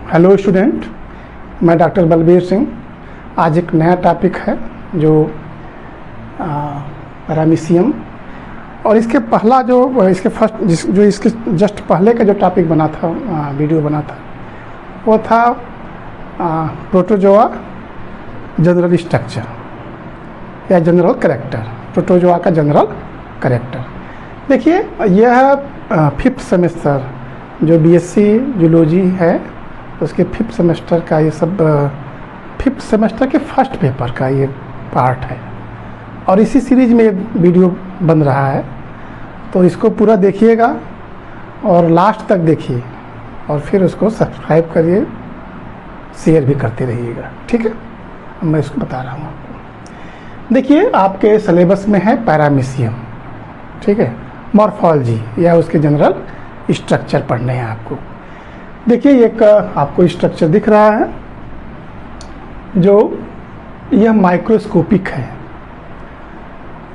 Hello student, मैं doctor Balbir Singh. आज एक नया टॉपिक है जो पैरामीशियम, और इसके पहला जो इसके जस्ट पहले का जो टॉपिक बना था, वीडियो बना था, वो था प्रोटोजोआ जनरल स्ट्रक्चर या जनरल कैरेक्टर। प्रोटोजोआ का जनरल कैरेक्टर। देखिए, यह फिफ्थ सेमेस्टर जो बीएससी जूलॉजी है उसके फिफ्थ सेमेस्टर का ये सब फिफ्थ सेमेस्टर के फर्स्ट पेपर का ये पार्ट है, और इसी सीरीज में वीडियो बन रहा है। तो इसको पूरा देखिएगा और लास्ट तक देखिए, और फिर उसको सब्सक्राइब करिए, शेयर भी करते रहिएगा। ठीक है, मैं इसको बता रहा हूँ आपको। देखिए, आपके सिलेबस में है पैरामीशियम, ठीक है, मॉर्फोलॉजी या उसके जनरल स्ट्रक्चर पढ़ने हैं आपको। देखिए, एक आपको स्ट्रक्चर दिख रहा है जो यह माइक्रोस्कोपिक है।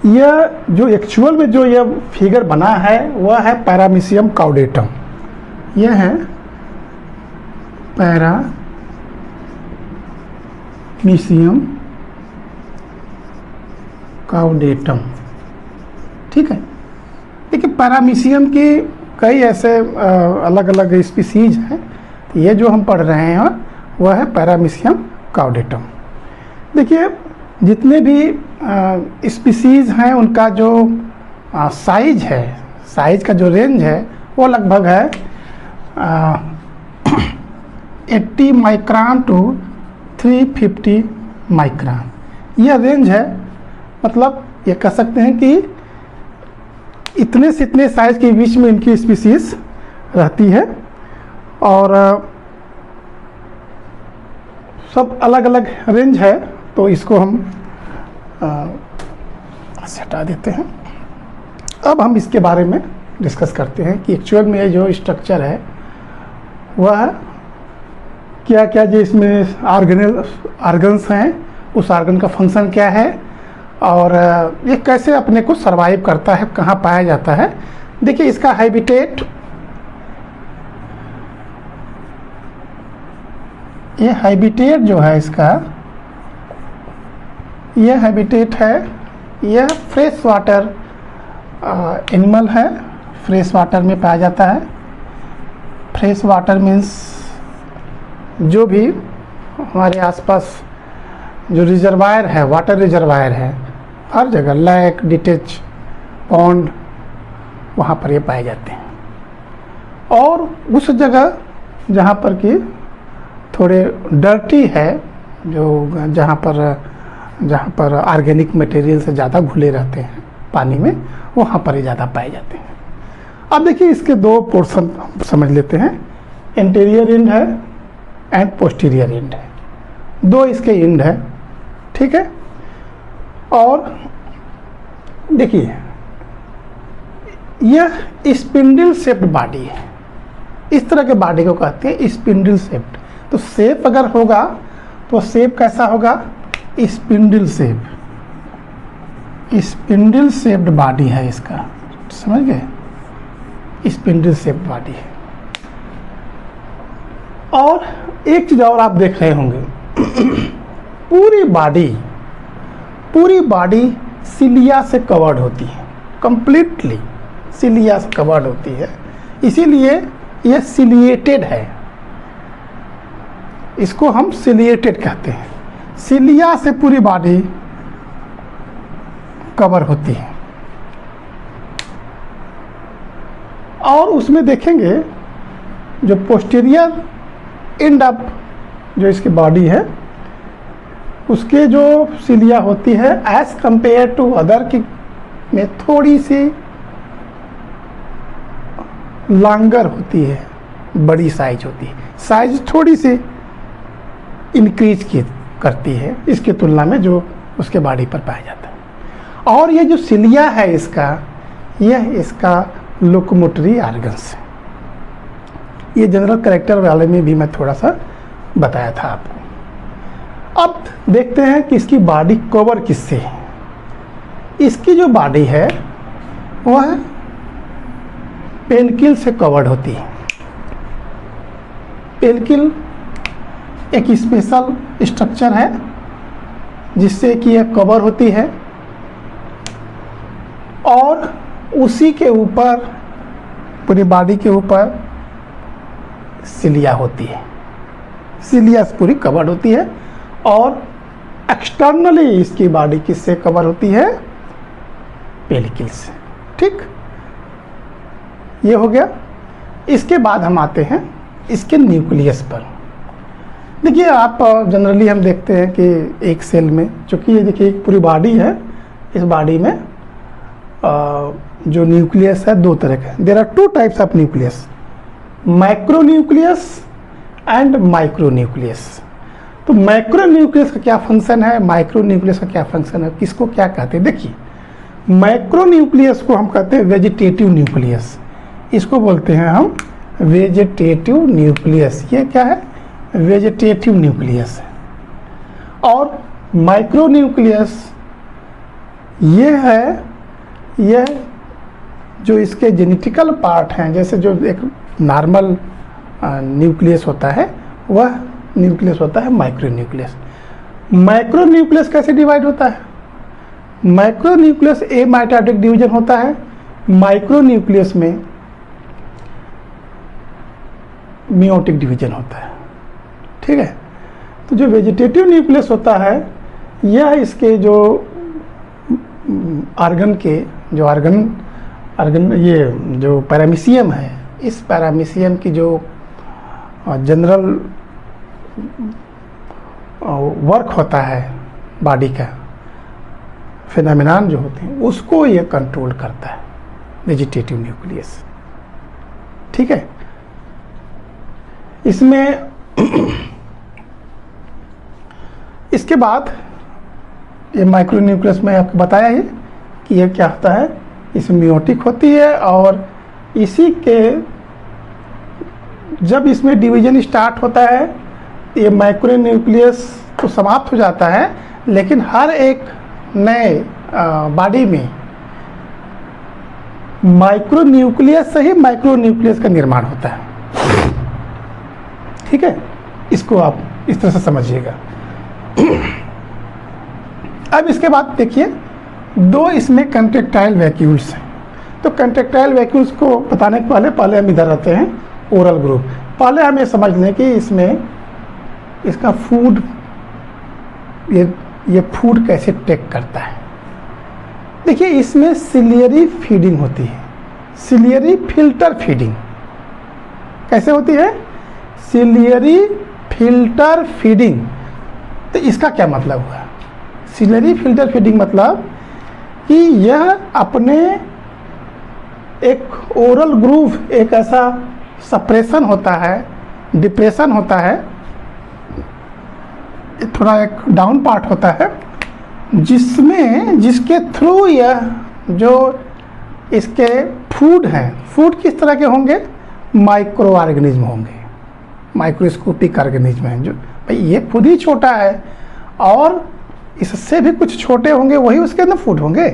यह जो एक्चुअल में जो यह फिगर बना है वह है पैरामीशियम काउडेटम। यह है पैरामीशियम काउडेटम, ठीक है। देखिए, पैरामीशियम की कई ऐसे अलग अलग स्पीसीज हैं। ये जो हम पढ़ रहे हैं वह है पैरामीशियम काउडेटम। देखिए, जितने भी स्पीसीज हैं उनका जो साइज है, साइज का जो रेंज है वो लगभग है 80 माइक्रोन टू 350 माइक्रोन। यह रेंज है, मतलब ये कह सकते हैं कि इतने से इतने साइज के बीच में इनकी स्पीसीज रहती है, और सब अलग अलग रेंज है। तो इसको हम हटा देते हैं। अब हम इसके बारे में डिस्कस करते हैं कि एक्चुअल में ये जो स्ट्रक्चर है वह क्या क्या जो इसमें आर्गन्स हैं, उस आर्गन का फंक्शन क्या है, और ये कैसे अपने को सरवाइव करता है, कहाँ पाया जाता है। देखिए, इसका हैबिटेट, ये हैबिटेट जो है इसका, यह हैबिटेट है, यह फ्रेश वाटर एनिमल है, फ्रेश वाटर में पाया जाता है। फ्रेश वाटर मीन्स जो भी हमारे आसपास जो रिजर्वायर है, वाटर रिजर्वायर है, हर जगह लेक, डिटेच, पॉन्ड, वहाँ पर ये पाए जाते हैं। और उस जगह जहाँ पर कि थोड़े डर्टी है, जो जहाँ पर ऑर्गेनिक मटेरियल से ज़्यादा घुले रहते हैं पानी में, वहाँ पर ये ज़्यादा पाए जाते हैं। अब देखिए, इसके दो पोर्शन समझ लेते हैं, इंटीरियर एंड है एंड पोस्टीरियर एंड है। दो इसके एंड है, ठीक है। और देखिए, यह स्पिंडल शेप्ड बॉडी है। इस तरह के बॉडी को कहते हैं स्पिंडल शेप्ड। तो शेप अगर होगा तो शेप कैसा होगा? Spindle shape, spindle shaped body है इसका, समझ गए? स्पिंडल शेप्ड बॉडी है। और एक चीज और आप देख रहे होंगे, पूरी बॉडी सिलिया से कवर्ड होती है, कंप्लीटली सिलिया से कवर्ड होती है, इसीलिए यह सिलिएटेड है। इसको हम सिलिएटेड कहते हैं। सिलिया से पूरी बॉडी कवर होती है। और उसमें देखेंगे जो पोस्टीरियर एंड अप जो इसकी बॉडी है, उसके जो सिलिया होती है एज कंपेयर टू अदर की में थोड़ी सी लॉन्गर होती है, बड़ी साइज होती है, साइज थोड़ी सी इंक्रीज करती है इसकी तुलना में जो उसके बॉडी पर पाया जाता है। और ये जो सिलिया है इसका, यह इसका लोकोमोटरी ऑर्गन्स है। ये जनरल कैरेक्टर वाले में भी मैं थोड़ा सा बताया था आपको। अब देखते हैं कि इसकी बॉडी कवर किससे है। इसकी जो बॉडी है वह पेनकिल से कवर्ड होती है। पेनकिल एक स्पेशल स्ट्रक्चर है जिससे कि यह कवर होती है और उसी के ऊपर पूरी बॉडी के ऊपर सिलिया होती है। सिलिया से पूरी कवर होती है और एक्सटर्नली इसकी बॉडी किससे कवर होती है? पेलिकल से। ठीक, ये हो गया। इसके बाद हम आते हैं इसके न्यूक्लियस पर। देखिए, आप जनरली हम देखते हैं कि एक सेल में, चूँकि ये देखिए एक पूरी बॉडी है, इस बॉडी में जो न्यूक्लियस है दो तरह के। There are two types of nucleus, macro nucleus and micro nucleus. तो मैक्रो न्यूक्लियस का क्या फंक्शन है, माइक्रो न्यूक्लियस का क्या फंक्शन है, किसको क्या कहते हैं? देखिए, मैक्रो न्यूक्लियस को हम कहते हैं वेजिटेटिव न्यूक्लियस, इसको बोलते हैं हम वेजिटेटिव न्यूक्लियस। ये क्या है? वेजिटेटिव न्यूक्लियस है। और माइक्रो न्यूक्लियस ये है, यह जो इसके जेनेटिकल पार्ट हैं, जैसे जो एक नॉर्मल न्यूक्लियस होता है वह न्यूक्लियस होता है माइक्रो न्यूक्लियस। माइक्रो न्यूक्लियस कैसे डिवाइड होता है? माइक्रो न्यूक्लियस एमाइटोटिक डिवीजन होता है। माइक्रो न्यूक्लियस में मियोटिक डिवीजन होता है। ठीक है, तो जो वेजिटेटिव न्यूक्लियस होता है यह इसके जो आर्गन के जो आर्गन ये जो पैरामीशियम है, इस पैरामीशियम की जो जनरल वर्क होता है बॉडी का, फिनोमेनन जो होते हैं, उसको ये कंट्रोल करता है, वेजिटेटिव न्यूक्लियस। ठीक है, इसमें इसके बाद ये माइक्रो न्यूक्लियस में आपको बताया ही कि ये क्या होता है, इसमें मियोटिक होती है और इसी के जब इसमें डिवीजन स्टार्ट होता है ये माइक्रो न्यूक्लियस तो समाप्त हो जाता है, लेकिन हर एक नए बॉडी में माइक्रो न्यूक्लियस से ही माइक्रो न्यूक्लियस का निर्माण होता है। ठीक है, इसको आप इस तरह से समझिएगा। अब इसके बाद देखिए, दो इसमें कंट्रेक्टाइल वैक्यूल्स हैं। तो कंट्रेक्टाइल वैक्यूल्स को बताने के पहले हम इधर रहते हैं ओरल ग्रुप। पहले हमें समझ लें कि इसमें इसका फूड, ये फूड कैसे टेक करता है। देखिए, इसमें सिलियरी फीडिंग होती है, सिलियरी फिल्टर फीडिंग। कैसे होती है? Ciliary filter feeding. तो इसका क्या मतलब हुआ? सिलियरी फिल्टर फीडिंग मतलब कि यह अपने एक ओरल ग्रूव, एक ऐसा सप्रेशन होता है, डिप्रेशन होता है, थोड़ा एक डाउन पार्ट होता है, जिसके थ्रू यह जो इसके फूड हैं, फूड किस तरह के होंगे? माइक्रो ऑर्गेनिज्म होंगे, माइक्रोस्कोपिक ऑर्गेनिज्म हैं। जो भाई ये खुद ही छोटा है और इससे भी कुछ छोटे होंगे, वही उसके अंदर फूड होंगे,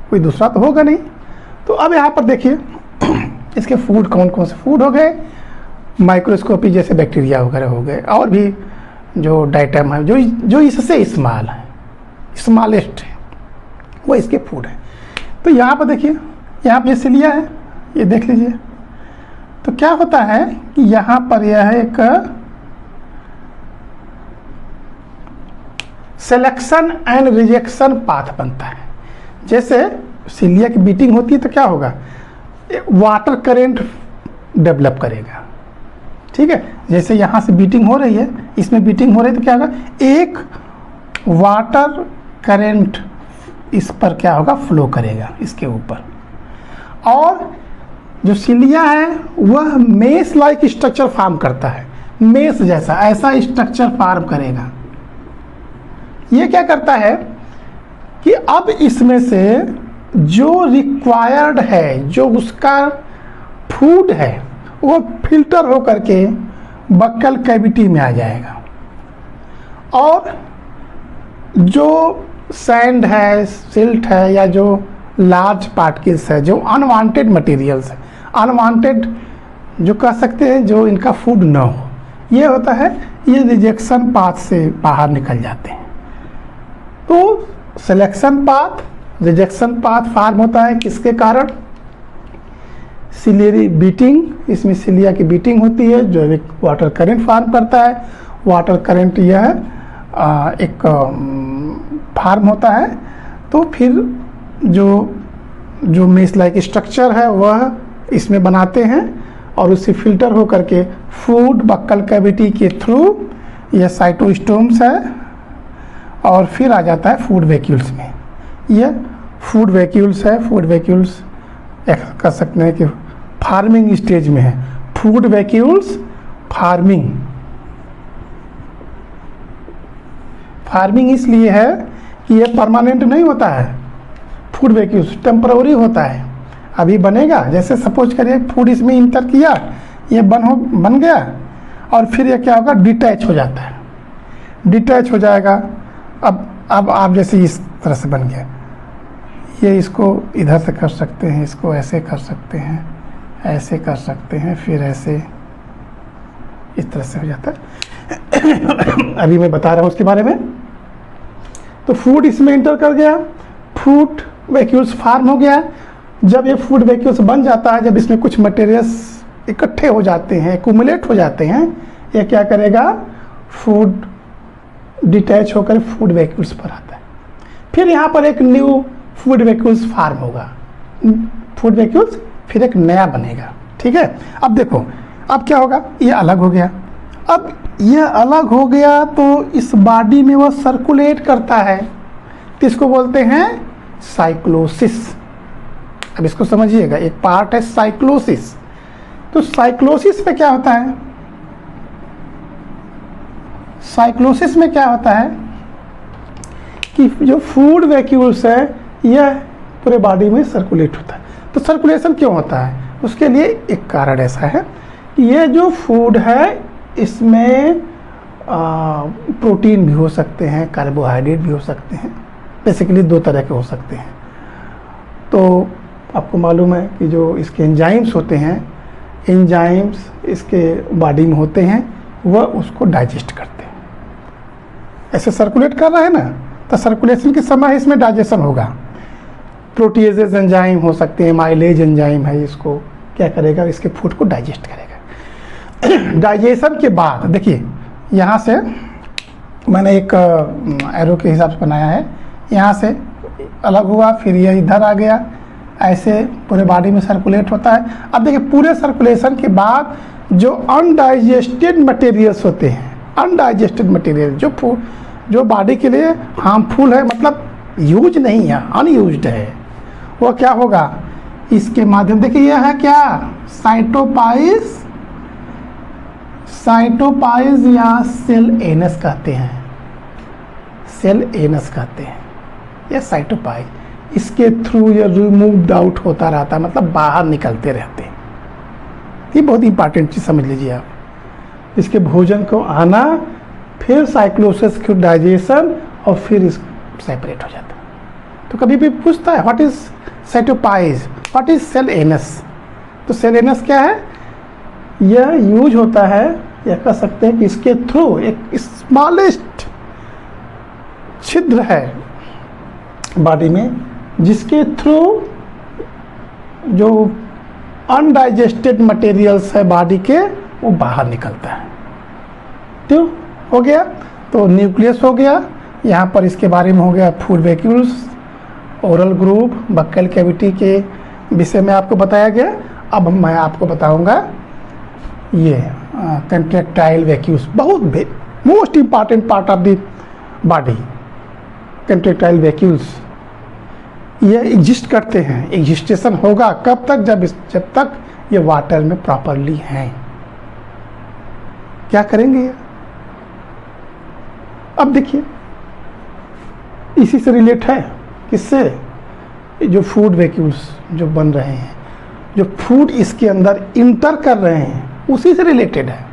कोई दूसरा तो होगा नहीं। तो अब यहाँ पर देखिए इसके फूड कौन कौन से फूड हो गए? माइक्रोस्कोपी जैसे बैक्टीरिया वगैरह हो गए, और भी जो डाइटम है जो इससे स्मॉल है, स्मॉलेस्ट है, वो इसके फूड है। तो यहाँ पर देखिए, यहाँ पे सिलिया है, ये देख लीजिए। तो क्या होता है कि यहाँ पर यह एक सिलेक्शन एंड रिजेक्शन पाथ बनता है। जैसे सिलिया की बीटिंग होती है तो क्या होगा? वाटर करंट डेवलप करेगा। ठीक है, जैसे यहाँ से बीटिंग हो रही है, इसमें बीटिंग हो रही है, तो क्या होगा? एक वाटर करंट इस पर क्या होगा? फ्लो करेगा इसके ऊपर। और जो सिलिया है वह मेस लाइक स्ट्रक्चर फॉर्म करता है, मेस जैसा ऐसा स्ट्रक्चर फॉर्म करेगा। ये क्या करता है कि अब इसमें से जो रिक्वायर्ड है, जो उसका फूड है, वो फिल्टर हो करके बक्कल कैविटी में आ जाएगा। और जो सैंड है, सिल्ट है, या जो लार्ज पार्टिकल्स है, जो अनवांटेड मटेरियल्स है, अनवांटेड जो कह सकते हैं, जो इनका फूड न हो, ये होता है, ये रिजेक्शन पाथ से बाहर निकल जाते हैं। तो selection path, rejection path form होता है किसके कारण? सिलियरी बीटिंग, इसमें सिलिया की बीटिंग होती है जो एक वाटर करंट फॉर्म करता है। वाटर करंट यह एक फॉर्म होता है। तो फिर जो मेश लाइक स्ट्रक्चर है वह इसमें बनाते हैं और उससे फिल्टर हो करके फूड बक्कल कैविटी के थ्रू, यह साइटोस्टोम्स है, और फिर आ जाता है फूड वैक्यूल्स में। यह फूड वैक्यूल्स है। फूड वैक्यूल्स कह सकते हैं कि फार्मिंग स्टेज में है। फूड वैक्यूल्स फार्मिंग इसलिए है कि ये परमानेंट नहीं होता है। फूड वैक्यूल्स टेम्पररी होता है, अभी बनेगा। जैसे सपोज करिए फूड इसमें इंटर किया, ये बन गया और फिर ये क्या होगा, डिटैच हो जाता है, डिटैच हो जाएगा। अब आप जैसे इस तरह से बन गया, ये इसको इधर से कर सकते हैं, इसको ऐसे कर सकते हैं, ऐसे कर सकते हैं, फिर ऐसे इस तरह से हो जाता है। अभी मैं बता रहा हूँ उसके बारे में। तो फूड इसमें इंटर कर गया, फूड वैक्यूल्स फार्म हो गया। जब ये फूड वैक्यूल्स बन जाता है, जब इसमें कुछ मटेरियल्स इकट्ठे हो जाते हैं, एक्यूमुलेट हो जाते हैं, ये क्या करेगा, फूड डिटैच होकर फूड वैक्यूल्स पर आता है। फिर यहाँ पर एक न्यू फूड वैक्यूल्स फार्म होगा, फूड वैक्यूल्स फिर एक नया बनेगा। ठीक है, अब देखो अब क्या होगा, ये अलग हो गया। अब ये अलग हो गया तो इस बॉडी में वो सर्कुलेट करता है, तो इसको बोलते हैं साइक्लोसिस। अब इसको समझिएगा, एक पार्ट है साइक्लोसिस। तो साइक्लोसिस में क्या होता है, साइक्लोसिस में क्या होता है कि जो फूड वैक्यूल्स है यह पूरे बॉडी में सर्कुलेट होता है। तो सर्कुलेशन क्यों होता है, उसके लिए एक कारण ऐसा है कि ये जो फूड है इसमें प्रोटीन भी हो सकते हैं, कार्बोहाइड्रेट भी हो सकते हैं, बेसिकली दो तरह के हो सकते हैं। तो आपको मालूम है कि जो इसके एंजाइम्स होते हैं, एंजाइम्स इसके बॉडी में होते हैं, वह उसको डाइजेस्ट करते हैं। ऐसे सर्कुलेट कर रहा है ना, तो सर्कुलेशन के समय इसमें डाइजेशन होगा। प्रोटीएजेज एंजाइम हो सकते हैं, माइलेज एंजाइम है, इसको क्या करेगा, इसके फूड को डाइजेस्ट करेगा। डाइजेशन के बाद देखिए, यहाँ से मैंने एक एरो के हिसाब से बनाया है, यहाँ से अलग हुआ, फिर ये इधर आ गया, ऐसे पूरे बॉडी में सर्कुलेट होता है। अब देखिए पूरे सर्कुलेशन के बाद जो अनडाइजेस्टेड मटेरियल्स होते हैं, अनडाइजेस्टेड मटेरियल जो बॉडी के लिए हार्मफुल है, मतलब यूज नहीं है, अनयूज्ड है, वो क्या होगा, इसके माध्यम, देखिए यह है क्या, साइटोपाइज या सेल एनस कहते हैं, सेल एनस कहते हैं, यह साइटोपाइज, इसके थ्रू ये रिमूव्ड आउट होता रहता है, मतलब बाहर निकलते रहते हैं। ये बहुत इंपॉर्टेंट चीज़ समझ लीजिए आप, इसके भोजन को आना, फिर साइक्लोसिस की डाइजेशन, और फिर इस सेपरेट हो जाता है। तो कभी भी पूछता है what is cytopyge, what is cell anus, तो सेल एनस क्या है, यह यूज होता है, यह कह सकते हैं कि इसके थ्रू एक स्मॉलेस्ट छिद्र है बॉडी में, जिसके थ्रू जो अनडाइजेस्टेड मटेरियल्स है बॉडी के, वो बाहर निकलता है। तो हो गया, तो न्यूक्लियस हो गया, यहाँ पर इसके बारे में हो गया food vacuoles, oral group, buccal cavity के विषय में आपको बताया गया। अब मैं आपको बताऊंगा ये कंट्रैक्टाइल वैक्यूल्स, बहुत most important part of the body. Contractile vacuoles ये एग्जिस्ट करते हैं, एग्जिस्टेशन होगा कब तक, जब तक ये वाटर में प्रॉपरली हैं। क्या करेंगे ये, अब देखिए इसी से रिलेट है, किससे, जो फूड वैक्यूल्स जो बन रहे हैं, जो फूड इसके अंदर इंटर कर रहे हैं, उसी से रिलेटेड है,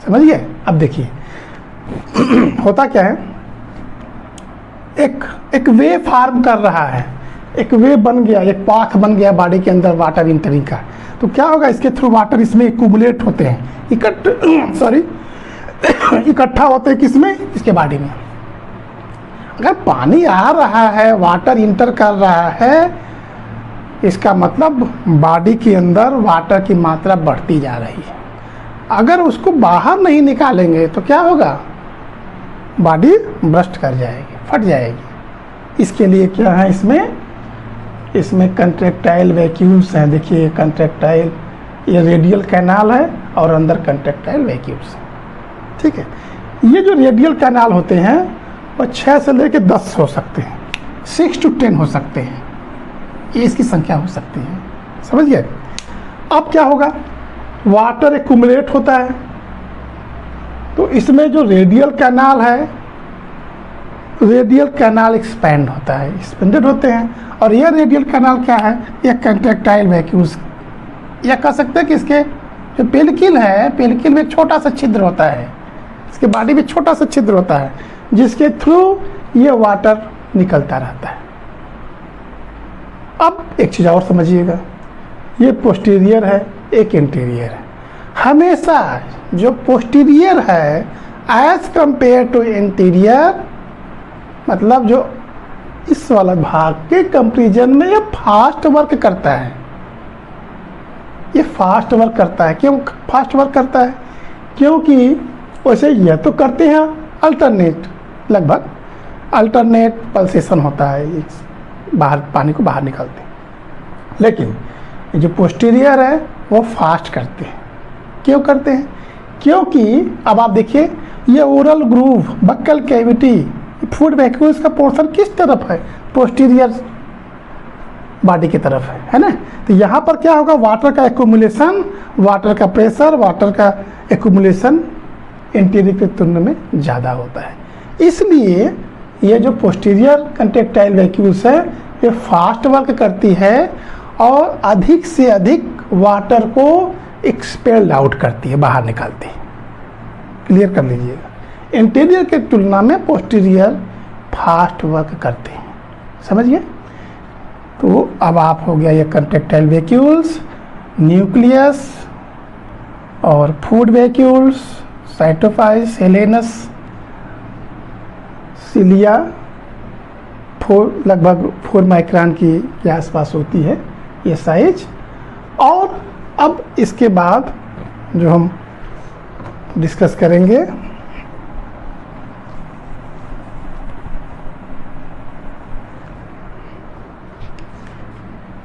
समझिए। अब देखिए होता क्या है, एक वे फार्म कर रहा है, एक वे बन गया, एक पाथ बन गया बॉडी के अंदर वाटर इंटरिंग का, तो क्या होगा, इसके थ्रू वाटर इसमें एक्यूमुलेट होते हैं, इकट्ठा होते हैं किसमें, इसके बॉडी में। अगर पानी आ रहा है, वाटर इंटर कर रहा है, इसका मतलब बॉडी के अंदर वाटर की मात्रा बढ़ती जा रही है। अगर उसको बाहर नहीं निकालेंगे तो क्या होगा, बॉडी ब्रस्ट कर जाएगी, फट जाएगी। इसके लिए क्या है, इसमें कंट्रैक्टाइल वैक्यूल्स हैं। देखिए कंट्रैक्टाइल, ये रेडियल कैनाल है और अंदर कंट्रैक्टाइल वैक्यूल्स है, ठीक है। ये जो रेडियल कैनाल होते हैं वो 6 से लेकर 10 हो सकते हैं, 6 to 10 हो सकते हैं, ये इसकी संख्या हो सकती है, समझ गए। अब क्या होगा, वाटर एक्यूमुलेट होता है, तो इसमें जो रेडियल कैनाल है, रेडियल कैनाल एक्सपेंड होता है, एक्सपेंडेड होते हैं। और यह रेडियल कैनाल क्या है, यह कंट्रैक्टाइल वैक्यूल्स, या कह सकते हैं कि इसके जो पेलिकल है, पेलिकल में एक छोटा सा छिद्र होता है, इसके बॉडी में छोटा सा छिद्र होता है, जिसके थ्रू ये वाटर निकलता रहता है। अब एक चीज़ और समझिएगा, ये पोस्टीरियर है, एक इंटीरियर है। हमेशा जो पोस्टीरियर है एज कंपेयर टू इंटीरियर, मतलब जो इस वाला भाग के कंपेरिजन में ये फास्ट वर्क करता है, ये फास्ट वर्क करता है। क्यों फास्ट वर्क करता है, क्योंकि वैसे यह तो करते हैं अल्टरनेट, लगभग अल्टरनेट पल्सेशन होता है, बाहर पानी को बाहर निकालते हैं, लेकिन जो पोस्टीरियर है वो फास्ट करते हैं। क्यों करते हैं, क्योंकि अब आप देखिए ये oral groove, buccal cavity, food vacuoles का पोर्शन किस तरफ है, पोस्टीरियर बॉडी की तरफ है ना। तो यहाँ पर क्या होगा, वाटर का एक्यूमुलेशन, वाटर का प्रेशर, वाटर का एक्यूमुलेशन इंटीरियर की तुलना में ज़्यादा होता है। इसलिए ये जो पोस्टीरियर कंट्रैक्टाइल वैक्यूल्स है ये फास्ट वर्क करती है और अधिक से अधिक वाटर को एक्सपेल्ड आउट करती है, बाहर निकालती है। क्लियर कर लीजिएगा, इंटीरियर की तुलना में पोस्टीरियर फास्ट वर्क करते हैं, समझिए। तो अब आप हो गया ये कंट्रैक्टाइल वैक्यूल्स, न्यूक्लियस और फूड वैक्यूल्स, साइटोफाइल, सेलेनस, सिलिया, लगभग 4 माइक्रोन के आसपास होती है ये साइज। और अब इसके बाद जो हम डिस्कस करेंगे,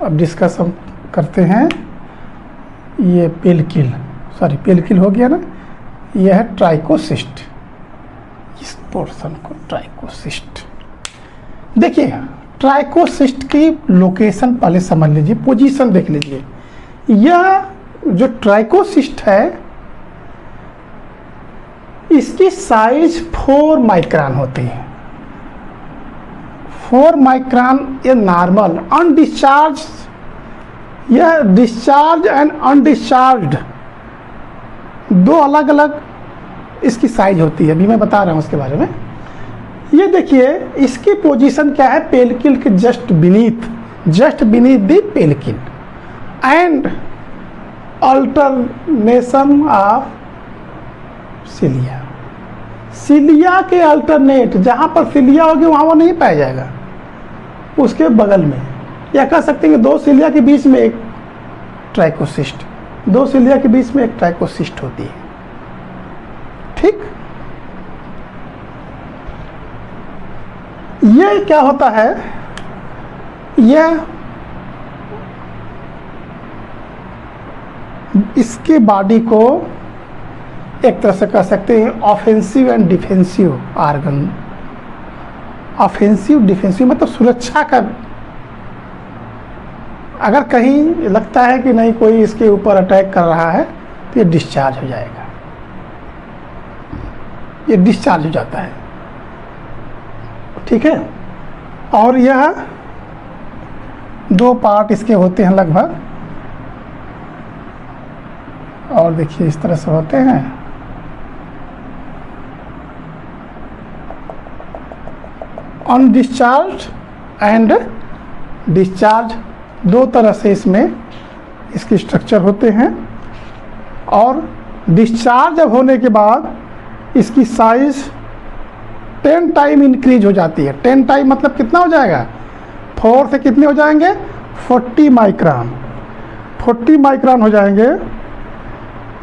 अब डिस्कस हम करते हैं ये पेलिकल हो गया ना, यह है ट्राइकोसिस्ट, इस पोर्शन को ट्राइकोसिस्ट। देखिए ट्राइकोसिस्ट की लोकेशन पहले समझ लीजिए, पोजीशन देख लीजिए। यह जो ट्राइकोसिस्ट है इसकी साइज 4 माइक्रोन होती है। 4 माइक्रोन ये नॉर्मल, अनडिस्चार्ज, यह डिस्चार्ज एंड अनडिस्चार्ज्ड दो अलग अलग इसकी साइज होती है। अभी मैं बता रहा हूँ उसके बारे में। ये देखिए इसकी पोजीशन क्या है, पेलिकल के just beneath the pellicle and alternation of cilia. Cilia के अल्टरनेट, जहाँ पर सिलिया होगी वहाँ वो नहीं पाया जाएगा, उसके बगल में, या कह सकते हैं कि 2 सिलिया के बीच में एक ट्राइकोसिस्ट, 2 सिलिया के बीच में एक ट्राइकोसिस्ट होती है, ठीक। ये क्या होता है, यह इसके बॉडी को एक तरह से कह सकते हैं offensive and defensive organ. Offensive defensive मतलब सुरक्षा का, अगर कहीं लगता है कि नहीं कोई इसके ऊपर अटैक कर रहा है तो ये डिस्चार्ज हो जाएगा, ये डिस्चार्ज हो जाता है, ठीक है। और यह 2 पार्ट इसके होते हैं लगभग, और देखिए इस तरह से होते हैं। अनडिस्चार्ज एंड डिस्चार्ज, दो तरह से इसमें इसकी स्ट्रक्चर होते हैं। और डिस्चार्ज जब होने के बाद इसकी साइज़ 10 टाइम इंक्रीज हो जाती है। 10 टाइम मतलब कितना हो जाएगा, 4 से कितने हो जाएंगे, 40 माइक्रोन, 40 माइक्रोन हो जाएंगे।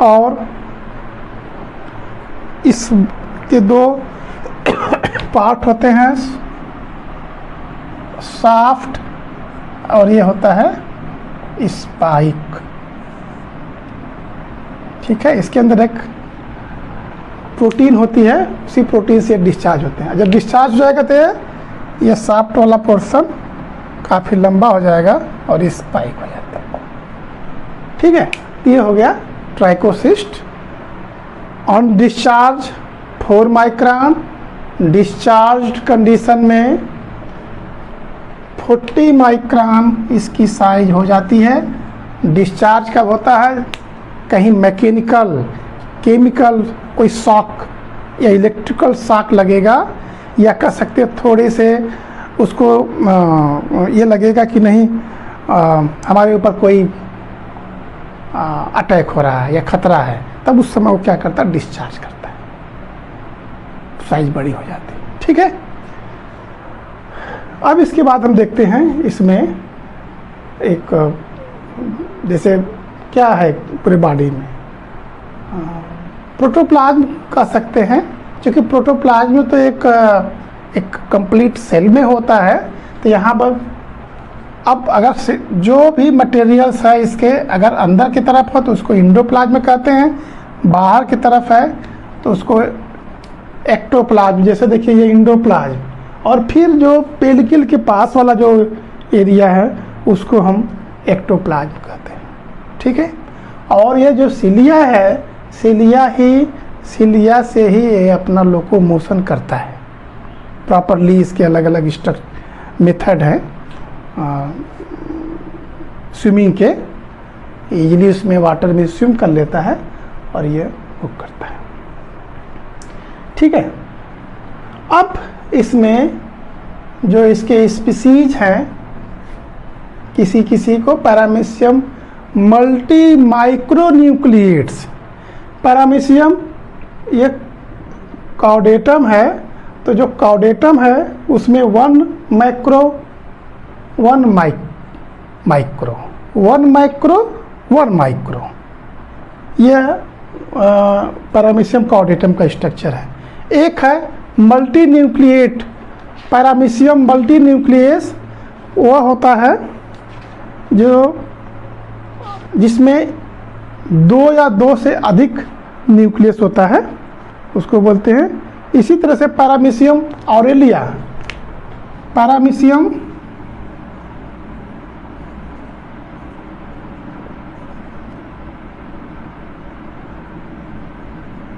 और इसके दो पार्ट होते हैं, शाफ्ट और ये होता है स्पाइक। ठीक है, इसके अंदर एक प्रोटीन होती है, उसी प्रोटीन से डिस्चार्ज होते हैं। जब डिस्चार्ज हो जाएगा तो ये शाफ्ट वाला पोर्शन काफ़ी लंबा हो जाएगा और स्पाइक हो जाता है। ठीक है, ये हो गया trichocyst. On discharge 4 micron, discharge condition में 40 माइक्रोन इसकी साइज हो जाती है। डिस्चार्ज कब होता है, कहीं मैकेनिकल, केमिकल कोई शॉक या इलेक्ट्रिकल शॉक लगेगा, या कह सकते हैं थोड़े से उसको ये लगेगा कि नहीं हमारे ऊपर कोई अटैक हो रहा है या खतरा है, तब उस समय वो क्या करता है, डिस्चार्ज करता है, साइज बड़ी हो जाती है। ठीक है, अब इसके बाद हम देखते हैं इसमें एक जैसे क्या है पूरे बॉडी में, प्रोटोप्लाज्म कह सकते हैं, क्योंकि प्रोटोप्लाज्म तो एक कंप्लीट सेल में होता है। तो यहाँ पर अब अगर जो भी मटेरियल्स है इसके अगर अंदर की तरफ हो तो उसको एंडोप्लाज्म कहते हैं, बाहर की तरफ है तो उसको एक्टोप्लाज्म। जैसे देखिए ये एंडोप्लाज्म, और फिर जो पेलिकल के पास वाला जो एरिया है उसको हम एक्टोप्लाज्म कहते हैं। ठीक है, और ये जो सिलिया है, सिलिया से ही ये अपना लोकोमोशन करता है प्रॉपरली। इसके अलग अलग मेथड हैं स्विमिंग के, इजीली उसमें वाटर में स्विम कर लेता है और ये वो करता है। ठीक है, अब इसमें जो इसके स्पीसीज हैं, किसी किसी को पैरामीशियम मल्टी माइक्रोन्यूक्लिएट्स, पैरामीशियम ये कॉर्डेटम है, तो जो कॉर्डेटम है उसमें 1 माइक्रो यह पैरामीशियम कॉर्डेटम का स्ट्रक्चर है। एक है multi nucleate paramecium multi nucleus, वह होता है जिसमें 2 या 2 से अधिक न्यूक्लियस होता है, उसको बोलते हैं। इसी तरह से paramecium Aurelia, paramecium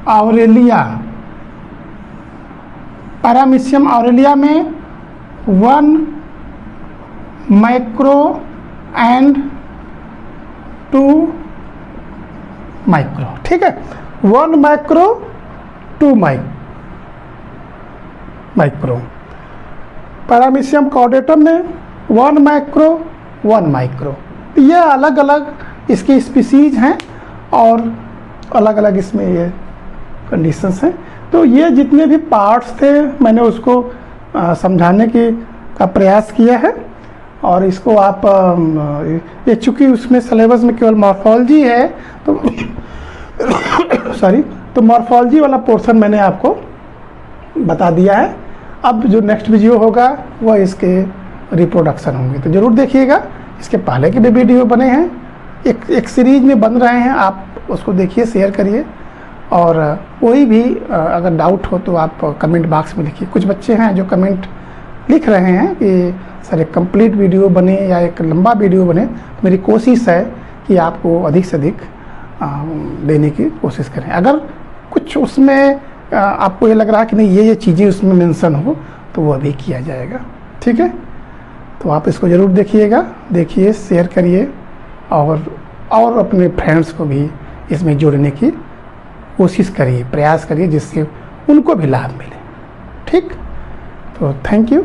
Aurelia, paramecium Aurelia में 1 माइक्रो एंड 2 माइक्रो। ठीक है, 1 माइक्रो 2 माइक्रो। पैरामीशियम कॉर्डेटम में 1 माइक्रो 1 माइक्रो। ये अलग अलग इसकी स्पीसीज हैं और अलग अलग इसमें ये कंडीशंस हैं। तो ये जितने भी पार्ट्स थे मैंने उसको समझाने का प्रयास किया है। और इसको आप ये चूँकि उसमें सिलेबस में केवल मॉर्फोलॉजी है तो तो मॉर्फोलॉजी वाला पोर्शन मैंने आपको बता दिया है। अब जो नेक्स्ट वीडियो होगा वह इसके रिप्रोडक्शन होंगे, तो ज़रूर देखिएगा। इसके पहले के भी वीडियो बने हैं, एक सीरीज में बन रहे हैं, आप उसको देखिए, शेयर करिए। और कोई भी अगर डाउट हो तो आप कमेंट बॉक्स में लिखिए। कुछ बच्चे हैं जो कमेंट लिख रहे हैं कि सर एक कंप्लीट वीडियो बने या एक लंबा वीडियो बने। मेरी कोशिश है कि आपको अधिक से अधिक देने की कोशिश करें। अगर कुछ उसमें आपको ये लग रहा है कि नहीं ये चीज़ें उसमें मेंशन हो तो वो भी किया जाएगा। ठीक है, तो आप इसको ज़रूर देखिए, शेयर करिए और अपने फ्रेंड्स को भी इसमें जोड़ने की कोशिश करिए, प्रयास करिए, जिससे उनको भी लाभ मिले। ठीक, तो थैंक यू।